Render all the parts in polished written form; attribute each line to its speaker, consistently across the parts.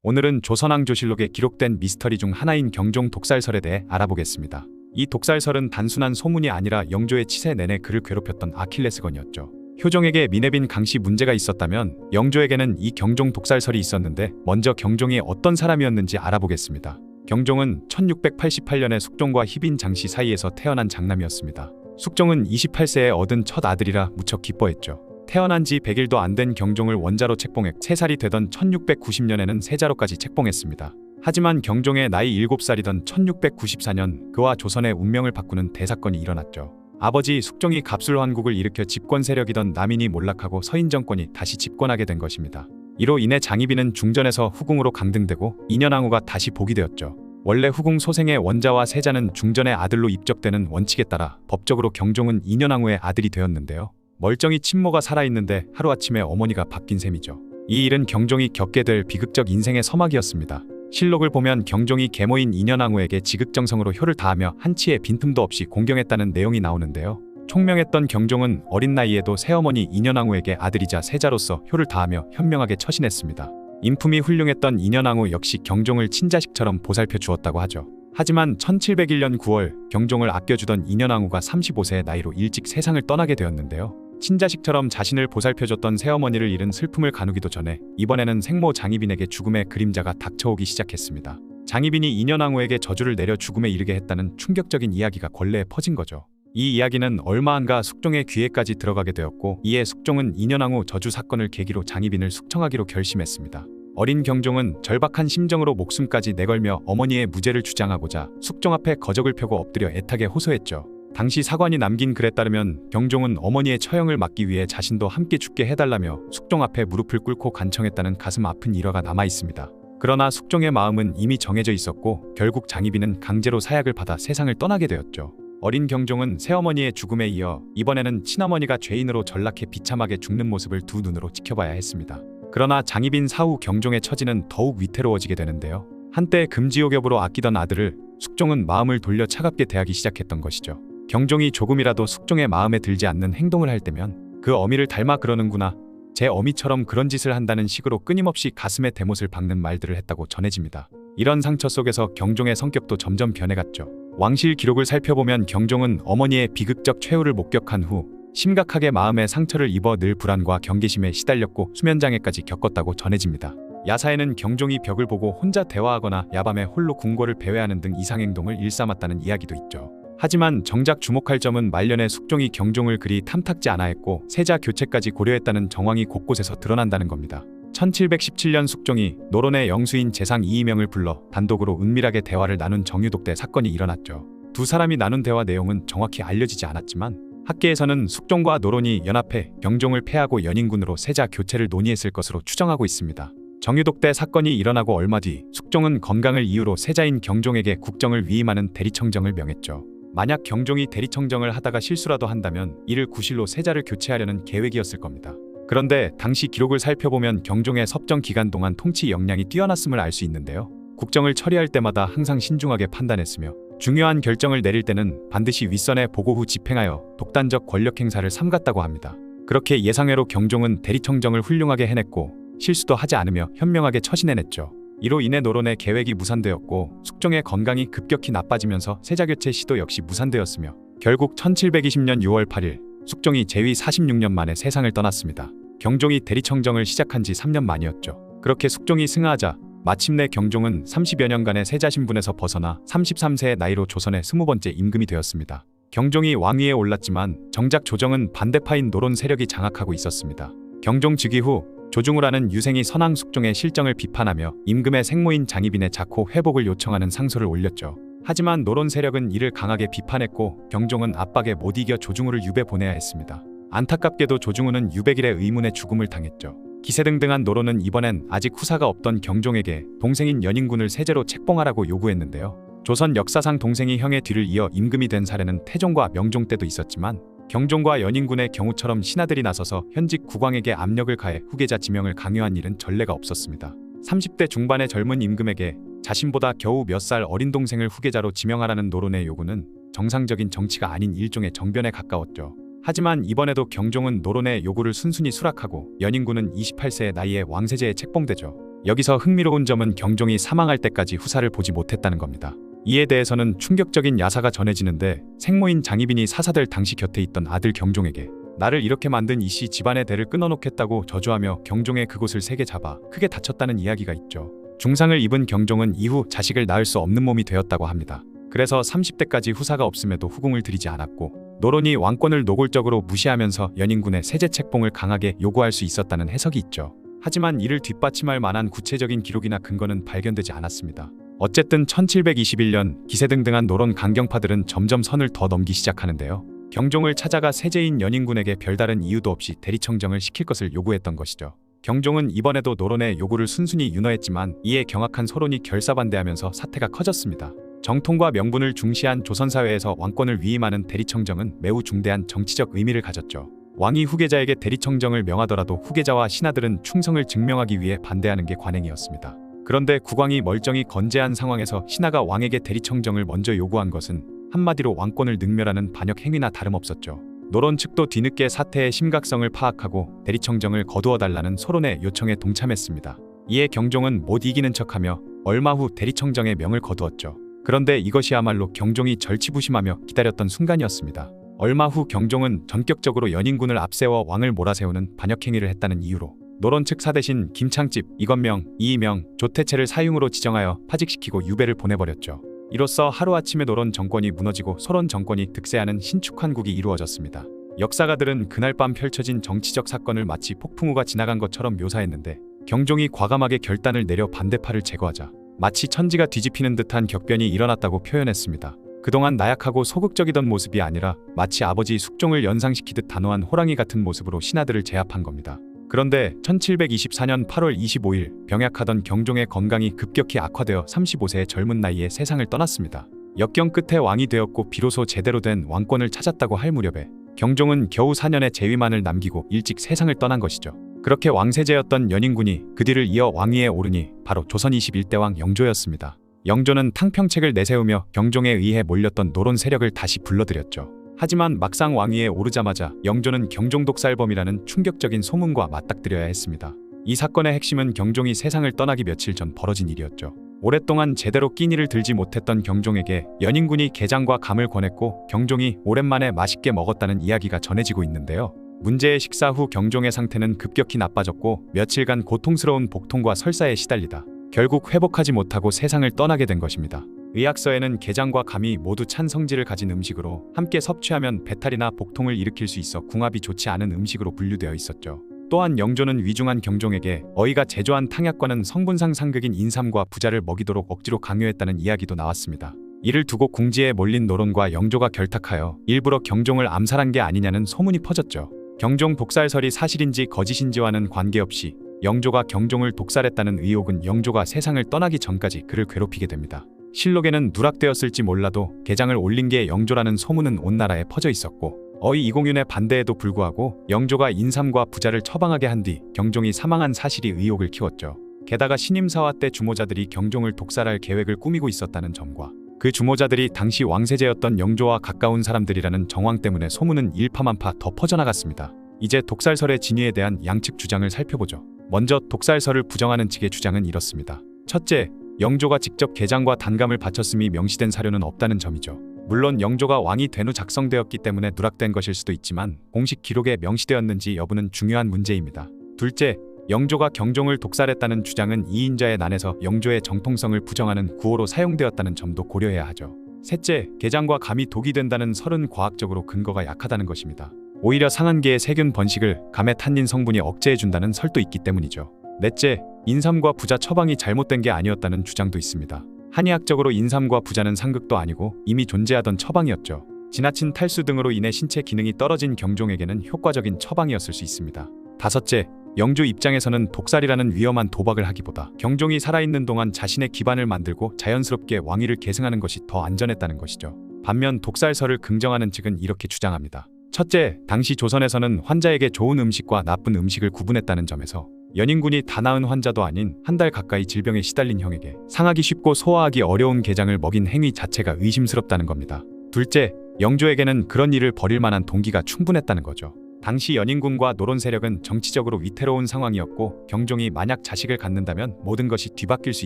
Speaker 1: 오늘은 조선왕조실록에 기록된 미스터리 중 하나인 경종 독살설에 대해 알아보겠습니다. 이 독살설은 단순한 소문이 아니라 영조의 치세 내내 그를 괴롭혔던 아킬레스건이었죠. 효종에게 미내빈 강씨 문제가 있었다면 영조에게는 이 경종 독살설이 있었는데, 먼저 경종이 어떤 사람이었는지 알아보겠습니다. 경종은 1688년에 숙종과 희빈 장씨 사이에서 태어난 장남이었습니다. 숙종은 28세에 얻은 첫 아들이라 무척 기뻐했죠. 태어난 지 100일도 안 된 경종을 원자로 책봉해 3살이 되던 1690년에는 세자로까지 책봉했습니다. 하지만 경종의 나이 7살이던 1694년 그와 조선의 운명을 바꾸는 대사건이 일어났죠. 아버지 숙종이 갑술환국을 일으켜 집권 세력이던 남인이 몰락하고 서인 정권이 다시 집권하게 된 것입니다. 이로 인해 장희빈은 중전에서 후궁으로 강등되고 인현왕후가 다시 복이 되었죠. 원래 후궁 소생의 원자와 세자는 중전의 아들로 입적되는 원칙에 따라 법적으로 경종은 인현왕후의 아들이 되었는데요. 멀쩡히 친모가 살아있는데 하루아침에 어머니가 바뀐 셈이죠. 이 일은 경종이 겪게 될 비극적 인생의 서막이었습니다. 실록을 보면 경종이 계모인 인현왕후에게 지극정성으로 효를 다하며 한치의 빈틈도 없이 공경했다는 내용이 나오는데요. 총명했던 경종은 어린 나이에도 새어머니 인현왕후에게 아들이자 세자로서 효를 다하며 현명하게 처신했습니다. 인품이 훌륭했던 인현왕후 역시 경종을 친자식처럼 보살펴 주었다고 하죠. 하지만 1701년 9월 경종을 아껴주던 인현왕후가 35세의 나이로 일찍 세상을 떠나게 되었는데요. 친자식처럼 자신을 보살펴줬던 새어머니를 잃은 슬픔을 가누기도 전에 이번에는 생모 장희빈에게 죽음의 그림자가 닥쳐오기 시작했습니다. 장희빈이 인현왕후에게 저주를 내려 죽음에 이르게 했다는 충격적인 이야기가 권례에 퍼진 거죠. 이 이야기는 얼마 안가 숙종의 귀에까지 들어가게 되었고, 이에 숙종은 인현왕후 저주 사건을 계기로 장희빈을 숙청하기로 결심했습니다. 어린 경종은 절박한 심정으로 목숨까지 내걸며 어머니의 무죄를 주장하고자 숙종 앞에 거적을 펴고 엎드려 애타게 호소했죠. 당시 사관이 남긴 글에 따르면 경종은 어머니의 처형을 막기 위해 자신도 함께 죽게 해달라며 숙종 앞에 무릎을 꿇고 간청했다는 가슴 아픈 일화가 남아있습니다. 그러나 숙종의 마음은 이미 정해져 있었고, 결국 장희빈은 강제로 사약을 받아 세상을 떠나게 되었죠. 어린 경종은 새어머니의 죽음에 이어 이번에는 친어머니가 죄인으로 전락해 비참하게 죽는 모습을 두 눈으로 지켜봐야 했습니다. 그러나 장희빈 사후 경종의 처지는 더욱 위태로워지게 되는데요. 한때 금지옥엽으로 아끼던 아들을 숙종은 마음을 돌려 차갑게 대하기 시작했던 것이죠. 경종이 조금이라도 숙종의 마음에 들지 않는 행동을 할 때면 그 어미를 닮아 그러는구나, 제 어미처럼 그런 짓을 한다는 식으로 끊임없이 가슴에 대못을 박는 말들을 했다고 전해집니다. 이런 상처 속에서 경종의 성격도 점점 변해갔죠. 왕실 기록을 살펴보면 경종은 어머니의 비극적 최후를 목격한 후 심각하게 마음의 상처를 입어 늘 불안과 경계심에 시달렸고 수면장애까지 겪었다고 전해집니다. 야사에는 경종이 벽을 보고 혼자 대화하거나 야밤에 홀로 궁궐을 배회하는 등 이상행동을 일삼았다는 이야기도 있죠. 하지만 정작 주목할 점은 말년에 숙종이 경종을 그리 탐탁지 않아 했고 세자 교체까지 고려했다는 정황이 곳곳에서 드러난다는 겁니다. 1717년 숙종이 노론의 영수인 재상 이이명을 불러 단독으로 은밀하게 대화를 나눈 정유독대 사건이 일어났죠. 두 사람이 나눈 대화 내용은 정확히 알려지지 않았지만 학계에서는 숙종과 노론이 연합해 경종을 패하고 연인군으로 세자 교체를 논의했을 것으로 추정하고 있습니다. 정유독대 사건이 일어나고 얼마 뒤 숙종은 건강을 이유로 세자인 경종에게 국정을 위임하는 대리청정을 명했죠. 만약 경종이 대리청정을 하다가 실수라도 한다면 이를 구실로 세자를 교체하려는 계획이었을 겁니다. 그런데 당시 기록을 살펴보면 경종의 섭정 기간 동안 통치 역량이 뛰어났음을 알 수 있는데요. 국정을 처리할 때마다 항상 신중하게 판단했으며 중요한 결정을 내릴 때는 반드시 윗선에 보고 후 집행하여 독단적 권력 행사를 삼갔다고 합니다. 그렇게 예상외로 경종은 대리청정을 훌륭하게 해냈고 실수도 하지 않으며 현명하게 처신해냈죠. 이로 인해 노론의 계획이 무산되었고 숙종의 건강이 급격히 나빠지면서 세자교체 시도 역시 무산되었으며 결국 1720년 6월 8일 숙종이 재위 46년 만에 세상을 떠났습니다. 경종이 대리청정을 시작한 지 3년 만이었죠. 그렇게 숙종이 승하하자 마침내 경종은 30여 년간의 세자 신분에서 벗어나 33세의 나이로 조선의 20번째 임금이 되었습니다. 경종이 왕위에 올랐지만 정작 조정은 반대파인 노론 세력이 장악하고 있었습니다. 경종 즉위 후 조중우라는 유생이 선왕 숙종의 실정을 비판하며 임금의 생모인 장희빈의 자코 회복을 요청하는 상소를 올렸죠. 하지만 노론 세력은 이를 강하게 비판했고 경종은 압박에 못 이겨 조중우를 유배 보내야 했습니다. 안타깝게도 조중우는 유백일의 의문의 죽음을 당했죠. 기세등등한 노론은 이번엔 아직 후사가 없던 경종에게 동생인 연인군을 세제로 책봉하라고 요구했는데요. 조선 역사상 동생이 형의 뒤를 이어 임금이 된 사례는 태종과 명종 때도 있었지만 경종과 연인군의 경우처럼 신하들이 나서서 현직 국왕에게 압력을 가해 후계자 지명을 강요한 일은 전례가 없었습니다. 30대 중반의 젊은 임금에게 자신보다 겨우 몇 살 어린 동생을 후계자로 지명하라는 노론의 요구는 정상적인 정치가 아닌 일종의 정변에 가까웠죠. 하지만 이번에도 경종은 노론의 요구를 순순히 수락하고 연인군은 28세의 나이에 왕세제에 책봉되죠. 여기서 흥미로운 점은 경종이 사망할 때까지 후사를 보지 못했다는 겁니다. 이에 대해서는 충격적인 야사가 전해지는데 생모인 장희빈이 사사될 당시 곁에 있던 아들 경종에게 나를 이렇게 만든 이씨 집안의 대를 끊어놓겠다고 저주하며 경종의 그곳을 세게 잡아 크게 다쳤다는 이야기가 있죠. 중상을 입은 경종은 이후 자식을 낳을 수 없는 몸이 되었다고 합니다. 그래서 30대까지 후사가 없음에도 후궁을 들이지 않았고 노론이 왕권을 노골적으로 무시하면서 연인군의 세제 책봉을 강하게 요구할 수 있었다는 해석이 있죠. 하지만 이를 뒷받침할 만한 구체적인 기록이나 근거는 발견되지 않았습니다. 어쨌든 1721년 기세등등한 노론 강경파들은 점점 선을 더 넘기 시작하는데요. 경종을 찾아가 세제인 연인군에게 별다른 이유도 없이 대리청정을 시킬 것을 요구했던 것이죠. 경종은 이번에도 노론의 요구를 순순히 윤허했지만 이에 경악한 소론이 결사반대하면서 사태가 커졌습니다. 정통과 명분을 중시한 조선사회에서 왕권을 위임하는 대리청정은 매우 중대한 정치적 의미를 가졌죠. 왕이 후계자에게 대리청정을 명하더라도 후계자와 신하들은 충성을 증명하기 위해 반대하는 게 관행이었습니다. 그런데 국왕이 멀쩡히 건재한 상황에서 신하가 왕에게 대리청정을 먼저 요구한 것은 한마디로 왕권을 능멸하는 반역 행위나 다름없었죠. 노론 측도 뒤늦게 사태의 심각성을 파악하고 대리청정을 거두어달라는 소론의 요청에 동참했습니다. 이에 경종은 못 이기는 척하며 얼마 후 대리청정의 명을 거두었죠. 그런데 이것이야말로 경종이 절치부심하며 기다렸던 순간이었습니다. 얼마 후 경종은 전격적으로 연인군을 앞세워 왕을 몰아세우는 반역행위를 했다는 이유로 노론 측 사대신 김창집, 이건명, 이이명, 조태채를 사흉으로 지정하여 파직시키고 유배를 보내버렸죠. 이로써 하루아침에 노론 정권이 무너지고 소론 정권이 득세하는 신축한국이 이루어졌습니다. 역사가들은 그날 밤 펼쳐진 정치적 사건을 마치 폭풍우가 지나간 것처럼 묘사했는데 경종이 과감하게 결단을 내려 반대파를 제거하자 마치 천지가 뒤집히는 듯한 격변이 일어났다고 표현했습니다. 그동안 나약하고 소극적이던 모습이 아니라 마치 아버지 숙종을 연상시키듯 단호한 호랑이 같은 모습으로 신하들을 제압한 겁니다. 그런데 1724년 8월 25일 병약하던 경종의 건강이 급격히 악화되어 35세의 젊은 나이에 세상을 떠났습니다. 역경 끝에 왕이 되었고 비로소 제대로 된 왕권을 찾았다고 할 무렵에 경종은 겨우 4년의 재위만을 남기고 일찍 세상을 떠난 것이죠. 그렇게 왕세제였던 연인군이 그 뒤를 이어 왕위에 오르니 바로 조선 21대 왕 영조였습니다. 영조는 탕평책을 내세우며 경종에 의해 몰렸던 노론 세력을 다시 불러들였죠. 하지만 막상 왕위에 오르자마자 영조는 경종독살범이라는 충격적인 소문과 맞닥뜨려야 했습니다. 이 사건의 핵심은 경종이 세상을 떠나기 며칠 전 벌어진 일이었죠. 오랫동안 제대로 끼니를 들지 못했던 경종에게 연인군이 게장과 감을 권했고 경종이 오랜만에 맛있게 먹었다는 이야기가 전해지고 있는데요. 문제의 식사 후 경종의 상태는 급격히 나빠졌고 며칠간 고통스러운 복통과 설사에 시달리다 결국 회복하지 못하고 세상을 떠나게 된 것입니다. 의학서에는 게장과 감이 모두 찬 성질을 가진 음식으로 함께 섭취하면 배탈이나 복통을 일으킬 수 있어 궁합이 좋지 않은 음식으로 분류되어 있었죠. 또한 영조는 위중한 경종에게 어이가 제조한 탕약과는 성분상 상극인 인삼과 부자를 먹이도록 억지로 강요했다는 이야기도 나왔습니다. 이를 두고 궁지에 몰린 노론과 영조가 결탁하여 일부러 경종을 암살한 게 아니냐는 소문이 퍼졌죠. 경종 독살설이 사실인지 거짓인지와는 관계없이 영조가 경종을 독살했다는 의혹은 영조가 세상을 떠나기 전까지 그를 괴롭히게 됩니다. 실록에는 누락되었을지 몰라도 게장을 올린 게 영조라는 소문은 온 나라에 퍼져 있었고 어이 이공윤의 반대에도 불구하고 영조가 인삼과 부자를 처방하게 한 뒤 경종이 사망한 사실이 의혹을 키웠죠. 게다가 신임사화 때 주모자들이 경종을 독살할 계획을 꾸미고 있었다는 점과 그 주모자들이 당시 왕세제였던 영조와 가까운 사람들이라는 정황 때문에 소문은 일파만파 더 퍼져나갔습니다. 이제 독살설의 진위에 대한 양측 주장을 살펴보죠. 먼저 독살설을 부정하는 측의 주장은 이렇습니다. 첫째, 영조가 직접 게장과 단감을 바쳤음이 명시된 사료는 없다는 점이죠. 물론 영조가 왕이 된 후 작성되었기 때문에 누락된 것일 수도 있지만 공식 기록에 명시되었는지 여부는 중요한 문제입니다. 둘째, 영조가 경종을 독살했다는 주장은 이인자의 난에서 영조의 정통성을 부정하는 구호로 사용되었다는 점도 고려해야 하죠. 셋째, 게장과 감이 독이 된다는 설은 과학적으로 근거가 약하다는 것입니다. 오히려 상한계의 세균 번식을 감의 탄닌 성분이 억제해준다는 설도 있기 때문이죠. 넷째, 인삼과 부자 처방이 잘못된 게 아니었다는 주장도 있습니다. 한의학적으로 인삼과 부자는 상극도 아니고 이미 존재하던 처방이었죠. 지나친 탈수 등으로 인해 신체 기능이 떨어진 경종에게는 효과적인 처방이었을 수 있습니다. 다섯째, 영조 입장에서는 독살이라는 위험한 도박을 하기보다 경종이 살아있는 동안 자신의 기반을 만들고 자연스럽게 왕위를 계승하는 것이 더 안전했다는 것이죠. 반면 독살설을 긍정하는 측은 이렇게 주장합니다. 첫째, 당시 조선에서는 환자에게 좋은 음식과 나쁜 음식을 구분했다는 점에서 연인군이 다 나은 환자도 아닌 한 달 가까이 질병에 시달린 형에게 상하기 쉽고 소화하기 어려운 게장을 먹인 행위 자체가 의심스럽다는 겁니다. 둘째, 영조에게는 그런 일을 벌일 만한 동기가 충분했다는 거죠. 당시 연인군과 노론 세력은 정치적으로 위태로운 상황이었고 경종이 만약 자식을 갖는다면 모든 것이 뒤바뀔 수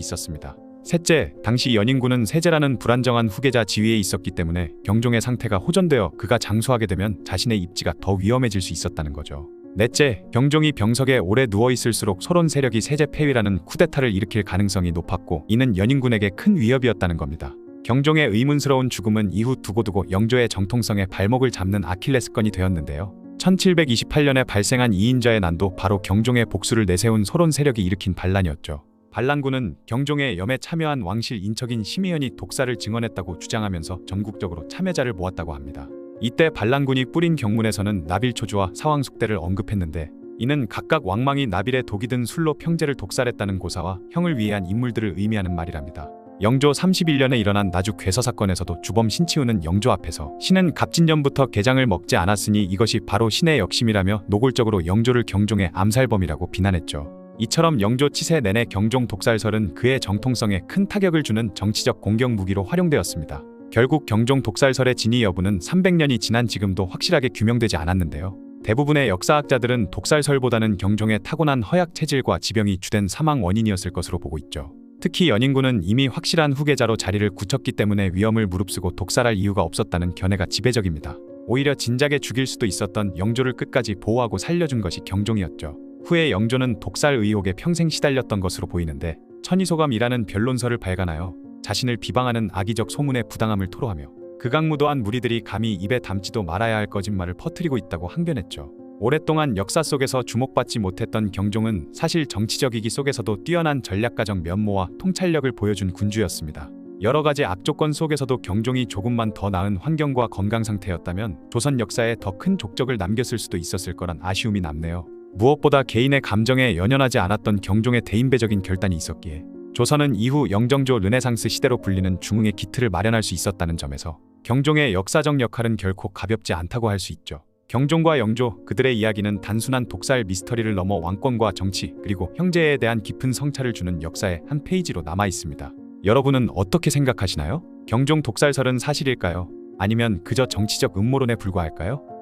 Speaker 1: 있었습니다. 셋째, 당시 연인군은 세제라는 불안정한 후계자 지위에 있었기 때문에 경종의 상태가 호전되어 그가 장수하게 되면 자신의 입지가 더 위험해질 수 있었다는 거죠. 넷째, 경종이 병석에 오래 누워있을수록 소론 세력이 세제 폐위라는 쿠데타를 일으킬 가능성이 높았고 이는 연인군에게 큰 위협이었다는 겁니다. 경종의 의문스러운 죽음은 이후 두고두고 영조의 정통성에 발목을 잡는 아킬레스건이 되었는데요. 1728년에 발생한 이인자의 난도 바로 경종의 복수를 내세운 소론 세력이 일으킨 반란이었죠. 반란군은 경종의 염에 참여한 왕실 인척인 심의현이 독사를 증언했다고 주장하면서 전국적으로 참여자를 모았다고 합니다. 이때 반란군이 뿌린 경문에서는 나빌초주와 사왕숙대를 언급했는데 이는 각각 왕망이 나빌에 독이 든 술로 평제를 독살했다는 고사와 형을 위해한 인물들을 의미하는 말이랍니다. 영조 31년에 일어난 나주 괴서 사건에서도 주범 신치우는 영조 앞에서 신은 갑진년부터 게장을 먹지 않았으니 이것이 바로 신의 역심이라며 노골적으로 영조를 경종의 암살범이라고 비난했죠. 이처럼 영조 치세 내내 경종 독살설은 그의 정통성에 큰 타격을 주는 정치적 공격 무기로 활용되었습니다. 결국 경종 독살설의 진위 여부는 300년이 지난 지금도 확실하게 규명되지 않았는데요. 대부분의 역사학자들은 독살설보다는 경종의 타고난 허약 체질과 지병이 주된 사망 원인이었을 것으로 보고 있죠. 특히 연인군은 이미 확실한 후계자로 자리를 굳혔기 때문에 위험을 무릅쓰고 독살할 이유가 없었다는 견해가 지배적입니다. 오히려 진작에 죽일 수도 있었던 영조를 끝까지 보호하고 살려준 것이 경종이었죠. 후에 영조는 독살 의혹에 평생 시달렸던 것으로 보이는데 천의소감이라는 변론서를 발간하여 자신을 비방하는 악의적 소문의 부당함을 토로하며 극악무도한 무리들이 감히 입에 담지도 말아야 할 거짓말을 퍼뜨리고 있다고 항변했죠. 오랫동안 역사 속에서 주목받지 못했던 경종은 사실 정치적 이기 속에서도 뛰어난 전략가적 면모와 통찰력을 보여준 군주였습니다. 여러 가지 악조건 속에서도 경종이 조금만 더 나은 환경과 건강 상태였다면 조선 역사에 더 큰 족적을 남겼을 수도 있었을 거란 아쉬움이 남네요. 무엇보다 개인의 감정에 연연하지 않았던 경종의 대인배적인 결단이 있었기에 조선은 이후 영정조 르네상스 시대로 불리는 중흥의 기틀을 마련할 수 있었다는 점에서 경종의 역사적 역할은 결코 가볍지 않다고 할 수 있죠. 경종과 영조, 그들의 이야기는 단순한 독살 미스터리를 넘어 왕권과 정치, 그리고 형제에 대한 깊은 성찰을 주는 역사의 한 페이지로 남아 있습니다. 여러분은 어떻게 생각하시나요? 경종 독살설은 사실일까요? 아니면 그저 정치적 음모론에 불과할까요?